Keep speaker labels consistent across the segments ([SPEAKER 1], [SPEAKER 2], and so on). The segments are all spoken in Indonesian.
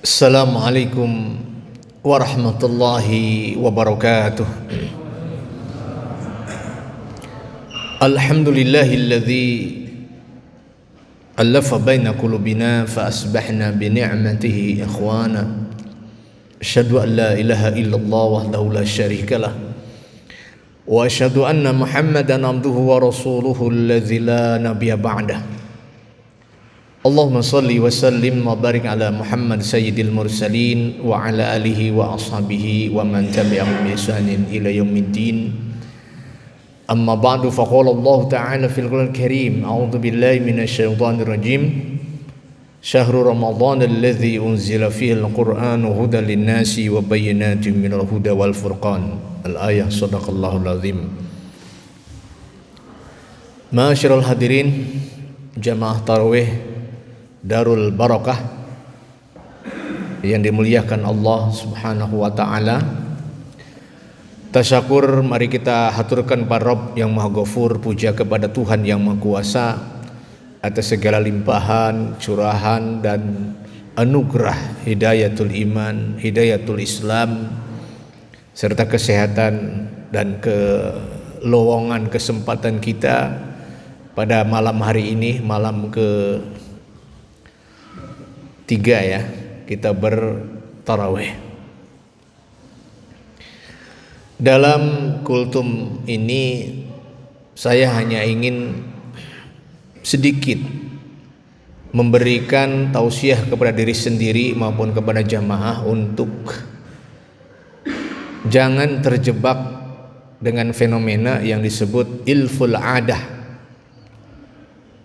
[SPEAKER 1] Assalamualaikum warahmatullahi wabarakatuh. Alhamdulillahilladzi alafa baina qulubina fa asbahna bi ni'matihi ikhwana. Asyhadu an la ilaha illallah wahdahu la syarikalah wa asyhadu anna Muhammadan abduhu wa rasuluhu alladzi la nabiyya ba'dah. Allahumma salli wa sallim wa barik ala Muhammad sayyidil mursalin wa ala alihi wa ashabihi wa man tabi'ahum bi ihsanin ila yaumiddin. Amma ba'du, faqala Allah ta'ala fil Qur'anil Karim, a'udzu billahi minasy syaithanir rajim. Syahrul Ramadan alladzi unzila fihi al-Qur'anu hudan lin-nasi wa bayyinatin minal huda wal furqan. Al-ayah, shadaqallahul azim. Ma'asyiral hadirin jamaah tarawih Darul Barakah yang dimuliakan Allah Subhanahu wa taala. Tasyakur, mari kita haturkan pada Rabb yang Maha Ghafur, puja kepada Tuhan yang Maha Kuasa atas segala limpahan, curahan dan anugerah hidayatul iman, hidayatul Islam serta kesehatan dan kelowongan kesempatan kita pada malam hari ini, malam ke-3 ya, kita bertarawih. Dalam kultum ini saya hanya ingin sedikit memberikan tausiah kepada diri sendiri maupun kepada jamaah untuk jangan terjebak dengan fenomena yang disebut ilful adah,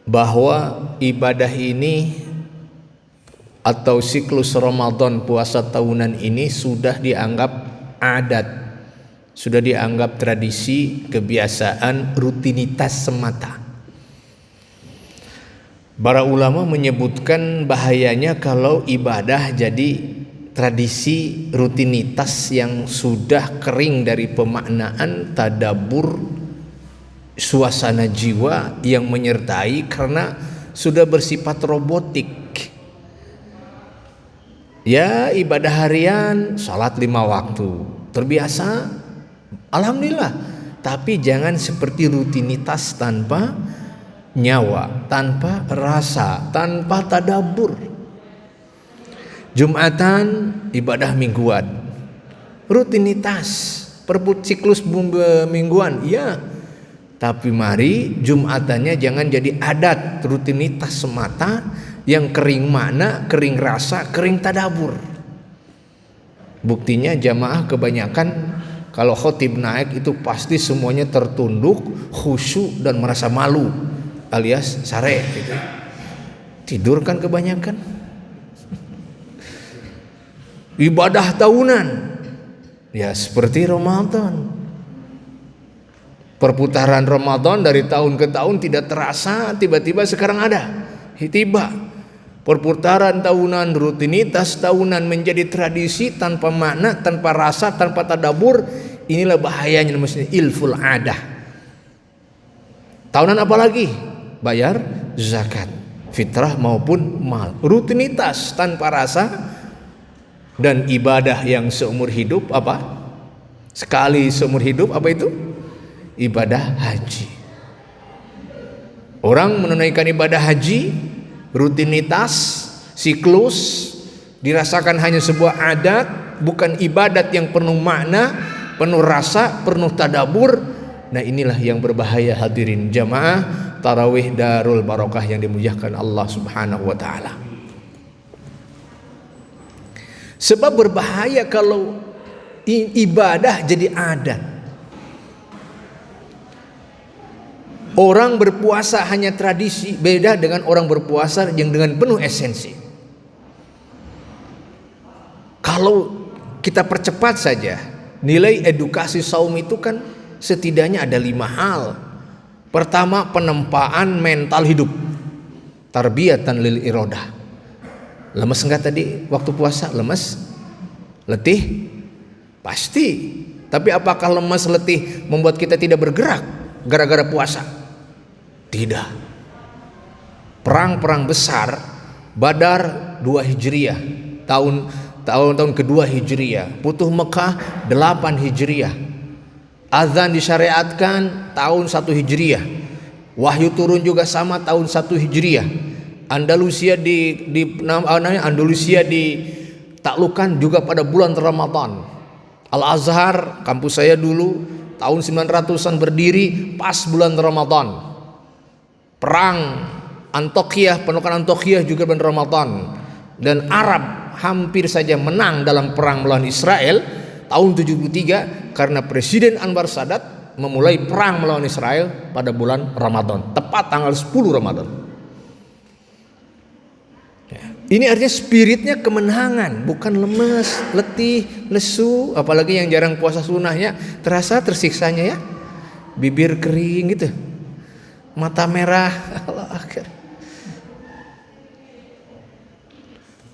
[SPEAKER 1] bahwa ibadah ini atau siklus Ramadan, puasa tahunan ini sudah dianggap adat, sudah dianggap tradisi, kebiasaan, rutinitas semata. Para ulama menyebutkan bahayanya kalau ibadah jadi tradisi, rutinitas yang sudah kering dari pemaknaan, tadabbur, suasana jiwa yang menyertai, karena sudah bersifat robotik. Ya, ibadah harian, salat 5 waktu, terbiasa, alhamdulillah. Tapi jangan seperti rutinitas tanpa nyawa, tanpa rasa, tanpa tadabbur. Jumatan, ibadah mingguan, rutinitas, siklus mingguan, ya. Tapi mari Jumatannya jangan jadi adat, rutinitas semata yang kering makna, kering rasa, kering tadabur. Buktinya jamaah kebanyakan kalau khotib naik itu pasti semuanya tertunduk, khusyuk dan merasa malu, alias sare gitu. Tidur kan kebanyakan. Ibadah tahunan ya seperti Ramadan. Perputaran Ramadan dari tahun ke tahun tidak terasa, tiba-tiba sekarang ada. Tiba perputaran tahunan, rutinitas tahunan menjadi tradisi tanpa makna, tanpa rasa, tanpa tadabbur. Inilah bahayanya, maksudnya ilful adah. Tahunan apa lagi? Bayar zakat, fitrah maupun mal. Rutinitas tanpa rasa dan ibadah yang seumur hidup apa? Sekali seumur hidup, apa itu? Ibadah haji. Orang menunaikan ibadah haji, rutinitas, siklus, dirasakan hanya sebuah adat, bukan ibadat yang penuh makna, penuh rasa, penuh tadabur. Nah, inilah yang berbahaya, hadirin jamaah tarawih Darul Barakah yang dimuliakan Allah Subhanahu wa taala. Sebab berbahaya kalau ibadah jadi adat. Orang berpuasa hanya tradisi, beda dengan orang berpuasa yang dengan penuh esensi. Kalau kita percepat saja, nilai edukasi saum itu kan setidaknya ada 5 hal. Pertama, penempaan mental hidup, tarbiyatan lil iradah. Lemes enggak tadi waktu puasa? Lemes? Letih? Pasti. Tapi apakah lemes letih membuat kita tidak bergerak gara-gara puasa? Tidak. Perang-perang besar, Badar 2 Hijriah, tahun kedua Hijriah. Futuh Mekah 8 Hijriah. Azan disyariatkan tahun 1 Hijriah. Wahyu turun juga sama tahun 1 Hijriah. Andalusia Andalusia ditaklukkan juga pada bulan Ramadan. Al-Azhar, kampus saya dulu tahun 900-an berdiri pas bulan Ramadan. Perang Antiokhia, pendudukan Antiokhia juga bulan Ramadan. Dan Arab hampir saja menang dalam perang melawan Israel tahun 73 karena Presiden Anwar Sadat memulai perang melawan Israel pada bulan Ramadan, tepat tanggal 10 Ramadan. Ini artinya spiritnya kemenangan, bukan lemes, letih, lesu. Apalagi yang jarang puasa sunnahnya terasa tersiksanya ya, bibir kering gitu, mata merah. Allah akhir.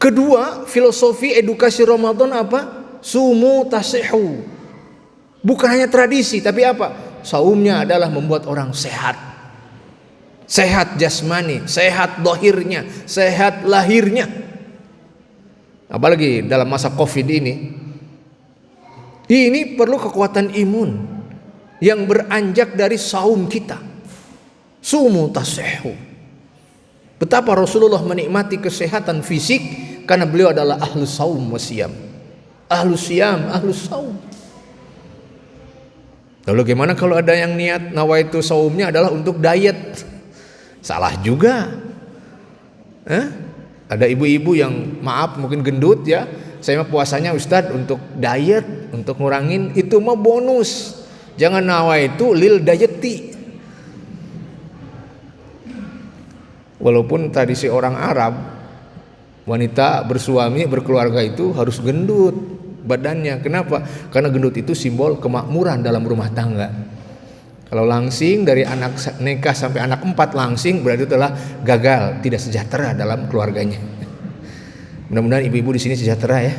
[SPEAKER 1] Kedua, filosofi edukasi Ramadan apa? Sumu tasihu. Bukan hanya tradisi, tapi apa? Saumnya adalah membuat orang sehat. Sehat jasmani, sehat dohirnya, sehat lahirnya. Apalagi dalam masa Covid ini. Ini perlu kekuatan imun yang beranjak dari saum kita. Sumu tasihu. Betapa Rasulullah menikmati kesehatan fisik karena beliau adalah ahlus saum wa siyam. Ahlus siyam, ahlus saum. Lalu gimana kalau ada yang niat nawaitu saumnya adalah untuk diet? Salah juga. Ada ibu-ibu yang maaf mungkin gendut ya, saya mah puasanya Ustadz untuk diet, untuk ngurangin, itu mah bonus. Jangan nawaitu lil dayeti. Walaupun tradisi orang Arab, wanita bersuami berkeluarga itu harus gendut badannya. Kenapa? Karena gendut itu simbol kemakmuran dalam rumah tangga. Kalau langsing dari anak nikah sampai anak 4 langsing berarti telah gagal, tidak sejahtera dalam keluarganya. Mudah-mudahan ibu-ibu di sini sejahtera ya.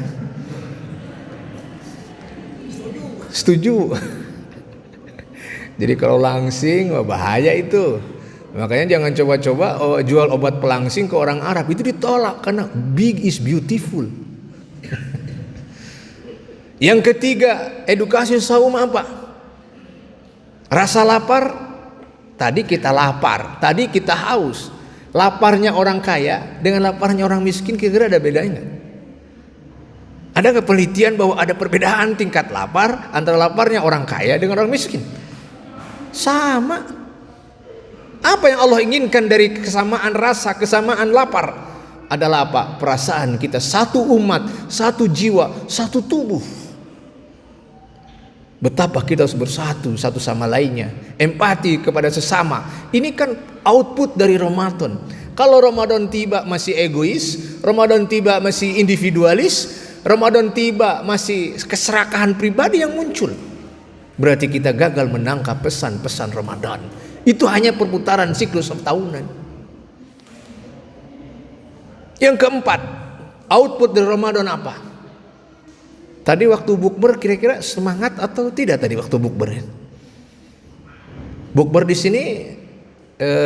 [SPEAKER 1] Setuju. Jadi kalau langsing bahaya itu. Makanya jangan coba-coba jual obat pelangsing ke orang Arab, itu ditolak karena big is beautiful. Yang ketiga, edukasi saum apa? Rasa lapar. Tadi kita lapar, tadi kita haus. Laparnya orang kaya dengan laparnya orang miskin kira-kira ada bedanya nggak? Ada nggak penelitian bahwa ada perbedaan tingkat lapar antara laparnya orang kaya dengan orang miskin? Sama. Apa yang Allah inginkan dari kesamaan rasa, kesamaan lapar adalah apa? Perasaan kita satu umat, satu jiwa, satu tubuh. Betapa kita harus bersatu satu sama lainnya, empati kepada sesama. Ini kan output dari Ramadan. Kalau Ramadan tiba masih egois, Ramadan tiba masih individualis, Ramadan tiba masih keserakahan pribadi yang muncul, berarti kita gagal menangkap pesan-pesan Ramadan. Itu hanya perputaran siklus tahunan. Yang keempat, output dari Ramadan apa? Tadi waktu bukber kira-kira semangat atau tidak tadi waktu bukber? Bukber di sini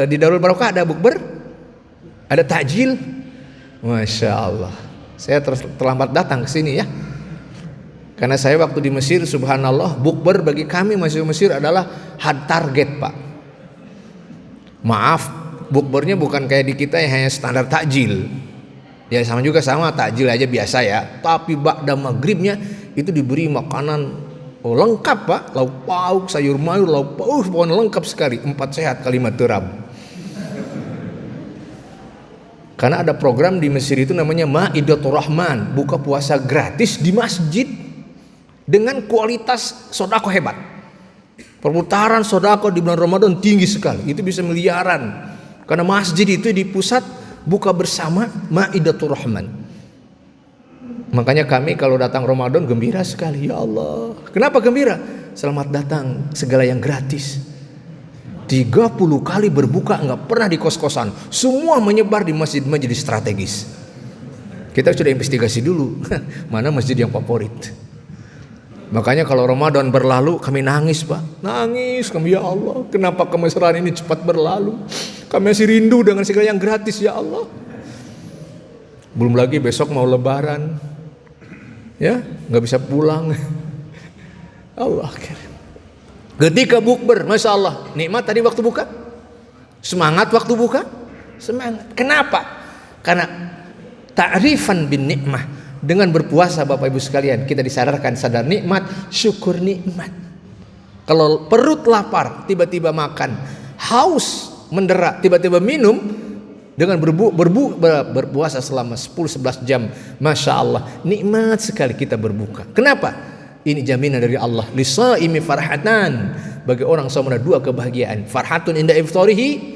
[SPEAKER 1] di Darul Barokah ada bukber? Ada takjil? Masya Allah. Saya terlambat datang ke sini ya. Karena saya waktu di Mesir, subhanallah, bukber bagi kami masih Mesir adalah hard target, Pak. Maaf, bukbernya bukan kayak di kita yang hanya standar takjil. Ya sama juga, sama takjil aja biasa ya. Tapi ba'da maghribnya itu diberi makanan lengkap, Pak. Lauk pauk, sayur mayur, lauk pauk, pokoknya lengkap sekali. 4 sehat kalimat terab. Karena ada program di Mesir itu namanya Ma'idatur Rahman, buka puasa gratis di masjid dengan kualitas sodako hebat. Perputaran sodako di bulan Ramadan tinggi sekali, itu bisa miliaran. Karena masjid itu di pusat buka bersama Ma'idatur Rahman. Makanya kami kalau datang Ramadan gembira sekali, ya Allah. Kenapa gembira? Selamat datang segala yang gratis. 30 kali berbuka nggak pernah di kos-kosan, semua menyebar di masjid-masjid strategis. Kita sudah investigasi dulu mana masjid yang favorit. Makanya kalau Ramadan berlalu kami nangis, Pak. Nangis kami, ya Allah, kenapa kemesraan ini cepat berlalu? Kami masih rindu dengan segala yang gratis, ya Allah. Belum lagi besok mau lebaran, ya nggak bisa pulang. Allah akbar. Ketika bukber, masya Allah, nikmat tadi waktu buka, semangat waktu buka, semangat. Kenapa? Karena ta'rifan bin nikmah, dengan berpuasa Bapak Ibu sekalian kita disadarkan sadar nikmat, syukur nikmat. Kalau perut lapar tiba-tiba makan, haus mendera tiba-tiba minum, dengan berpuasa selama 10-11 jam, masya Allah nikmat sekali kita berbuka. Kenapa? Ini jaminan dari Allah. Lisaimi farhatan, bagi orang saum ada dua kebahagiaan. Farhatun inda iftarihi,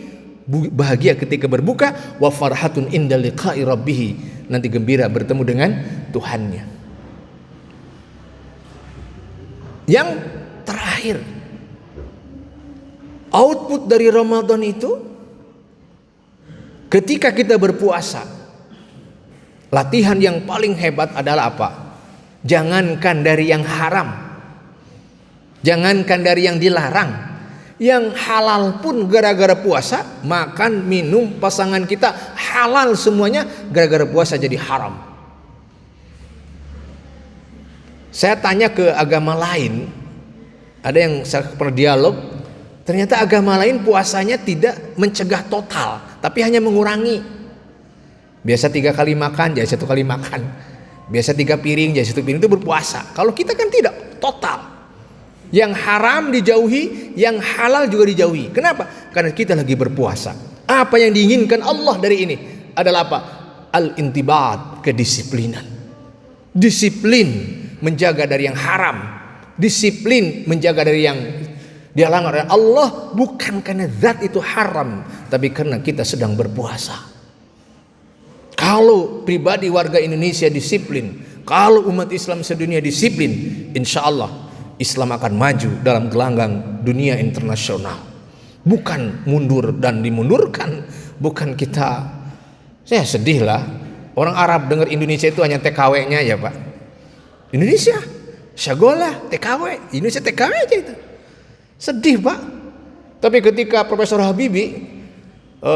[SPEAKER 1] bahagia ketika berbuka, wa farhatun inda liqa'i rabbih, nanti gembira bertemu dengan Tuhannya. Yang terakhir, output dari Ramadan itu ketika kita berpuasa, latihan yang paling hebat adalah apa? Jangankan dari yang haram, jangankan dari yang dilarang, yang halal pun gara-gara puasa, makan, minum, pasangan kita halal semuanya, gara-gara puasa jadi haram. Saya tanya ke agama lain, ada yang saya pernah dialog, ternyata agama lain puasanya tidak mencegah total, tapi hanya mengurangi. Biasa 3 kali makan, jadi 1 kali makan. Biasa 3 piring, jadi 1 piring, itu berpuasa. Kalau kita kan tidak, total. Yang haram dijauhi, yang halal juga dijauhi. Kenapa? Karena kita lagi berpuasa. Apa yang diinginkan Allah dari ini adalah apa? Al-intibat, kedisiplinan. Disiplin menjaga dari yang haram, disiplin menjaga dari yang dilarang oleh Allah, bukan karena zat itu haram, tapi karena kita sedang berpuasa. Kalau pribadi warga Indonesia disiplin, kalau umat Islam sedunia disiplin, insya Allah Islam akan maju dalam gelanggang dunia internasional. Bukan mundur dan dimundurkan, bukan kita. Saya sedih lah, orang Arab dengar Indonesia itu hanya TKW-nya ya Pak. Indonesia, Syagola, TKW, Indonesia TKW aja itu. Sedih Pak. Tapi ketika Profesor Habibie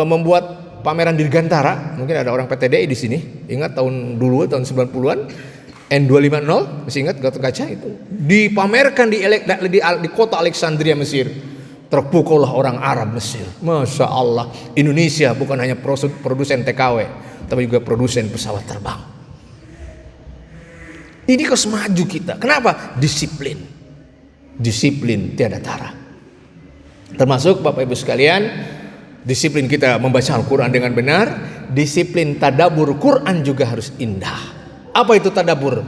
[SPEAKER 1] membuat pameran Dirgantara, mungkin ada orang PTDI di sini, ingat tahun dulu, tahun 90-an, N250, masih ingat Gatot Kaca itu, dipamerkan di kota Alexandria Mesir. Terpukullah orang Arab Mesir. Masya Allah, Indonesia bukan hanya produsen TKW, tapi juga produsen pesawat terbang. Ini kos maju kita. Kenapa? Disiplin. Disiplin tiada tara. Termasuk Bapak Ibu sekalian, disiplin kita membaca Al-Quran dengan benar, disiplin tadabur Quran juga harus indah. Apa itu tadabur?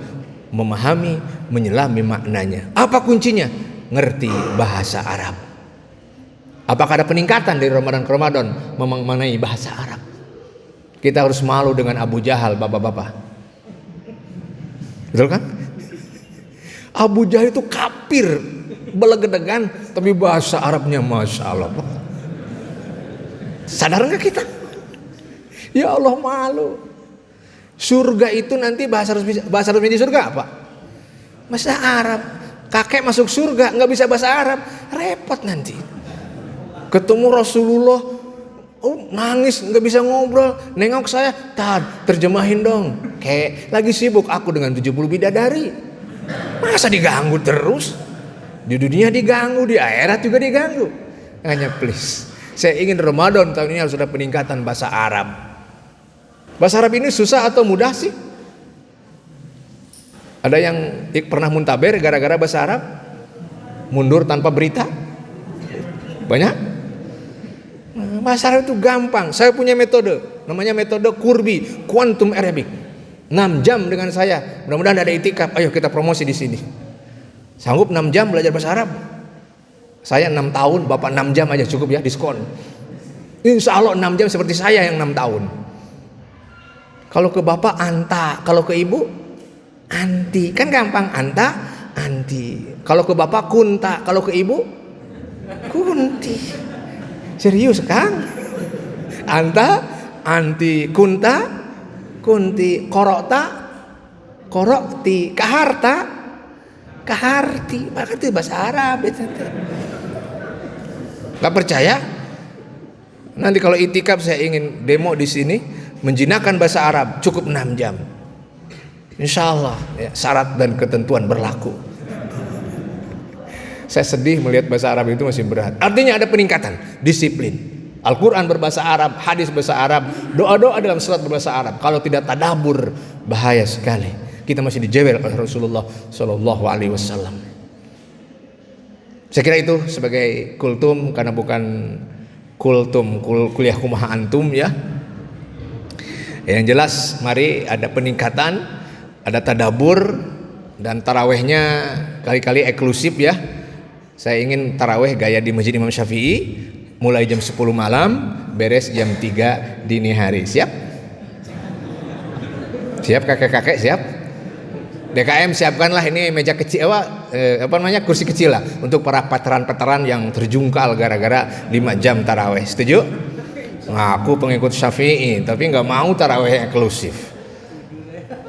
[SPEAKER 1] Memahami, menyelami maknanya. Apa kuncinya? Ngerti bahasa Arab. Apakah ada peningkatan dari Ramadan ke Ramadan mengenai bahasa Arab? Kita harus malu dengan Abu Jahal, bapak-bapak. Betul kan? Abu Jahal itu kafir, belegedegan, tapi bahasa Arabnya masya Allah. Sadar nggak kita? Ya Allah, malu. Surga itu nanti bahasa resmi di surga apa? Bahasa Arab. Kakek masuk surga nggak bisa bahasa Arab, repot nanti. Ketemu Rasulullah, nangis nggak bisa ngobrol, nengok saya, terjemahin dong. Kayak lagi sibuk aku dengan 70 bidadari. Masa diganggu terus? Di dunia diganggu, di akhirat juga diganggu. Hanya please. Saya ingin Ramadan tahun ini harus ada peningkatan bahasa Arab. Bahasa Arab ini susah atau mudah sih? Ada yang pernah muntaber gara-gara bahasa Arab? Mundur tanpa berita? Banyak? Bahasa Arab itu gampang. Saya punya metode, namanya metode Kurbi, Quantum Arabic. 6 jam dengan saya. Mudah-mudahan ada itikaf. Ayo kita promosi di sini. Sanggup 6 jam belajar bahasa Arab? Saya 6 tahun, Bapak 6 jam aja cukup ya, diskon. Insya Allah 6 jam seperti saya yang 6 tahun. Kalau ke Bapak anta, kalau ke Ibu anti. Kan gampang, anta, anti. Kalau ke Bapak kunta, kalau ke Ibu kunti. Serius Kang? Anta, anti, kunta, kunti, korokta, korokti, kaharta, kaharti. Maka itu bahasa Arab itu. Gak percaya? Nanti kalau itikaf saya ingin demo di sini, menjinakkan bahasa Arab cukup 6 jam. Insya Allah ya, syarat dan ketentuan berlaku. Saya sedih melihat bahasa Arab itu masih berat. Artinya ada peningkatan, disiplin. Al-Quran berbahasa Arab, hadis berbahasa Arab, doa-doa dalam surat berbahasa Arab. Kalau tidak tadabbur, bahaya sekali. Kita masih dijewel oleh Rasulullah Shallallahu Alaihi Wasallam. Saya kira itu sebagai kultum, karena bukan kultum kuliah kumaha antum ya. Yang jelas, mari ada peningkatan, ada tadabbur, dan tarawehnya kali-kali eksklusif ya. Saya ingin taraweh gaya di Masjid Imam Syafi'i, mulai jam 10 malam, beres jam 3 dini hari. Siap? Siap kakek-kakek, siap? DKM siapkanlah ini meja kecil, kursi kecil lah untuk para veteran-veteran yang terjungkal gara-gara 5 jam taraweh. Setuju? Ngaku pengikut Syafi'i tapi nggak mau taraweh eksklusif.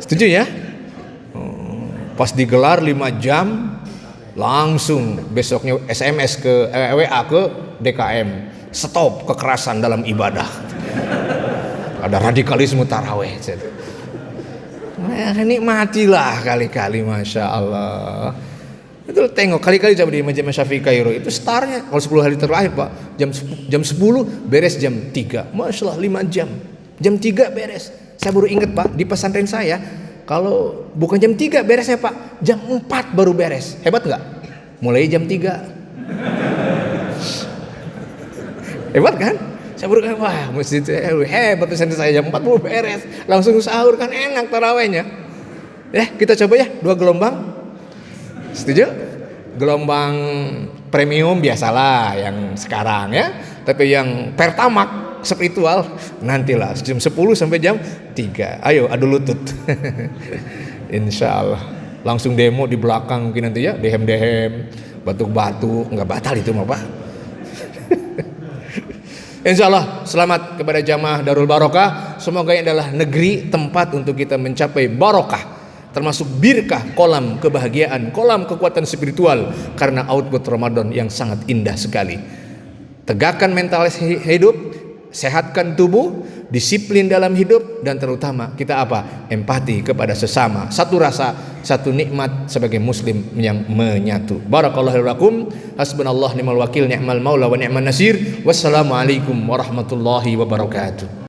[SPEAKER 1] Setuju ya? Pas digelar 5 jam, langsung besoknya SMS ke WA ke DKM, stop kekerasan dalam ibadah. Ada radikalisme taraweh. Nikmatilah kali-kali, masya Allah. Itu tengok kali-kali coba di Masjid Syafi'i Kairo itu startnya kalau 10 hari terakhir Pak, jam 10 beres jam 3. Masya Allah 5 jam. Jam 3 beres. Saya baru ingat Pak, di pesantren saya kalau bukan jam 3 beresnya Pak, jam 4 baru beres. Hebat nggak? Mulai jam 3. Hebat kan? Saya baru wah masjid hebat, pesantren saya jam 4 baru beres. Langsung sahur kan enak tarawehnya. Kita coba ya 2 gelombang. Setuju? Gelombang premium biasalah yang sekarang ya. Tapi yang pertamax spiritual nantilah jam 10 sampai jam 3. Ayo adu lutut. Insya Allah. Langsung demo di belakang mungkin nanti ya, dehem-dehem, batuk-batuk, nggak batal itu mah Pak. Insya Allah selamat kepada jamaah Darul Barokah. Semoga ini adalah negeri tempat untuk kita mencapai barokah, termasuk birkah, kolam kebahagiaan, kolam kekuatan spiritual karena output Ramadan yang sangat indah sekali. Tegakkan mental hidup, sehatkan tubuh, disiplin dalam hidup, dan terutama kita empati kepada sesama. Satu rasa, satu nikmat sebagai muslim yang menyatu. Barakallahu lakum, hasbunallah ni'mal wakil, ni'mal maula wa ni'man nasir. Wassalamualaikum warahmatullahi wabarakatuh.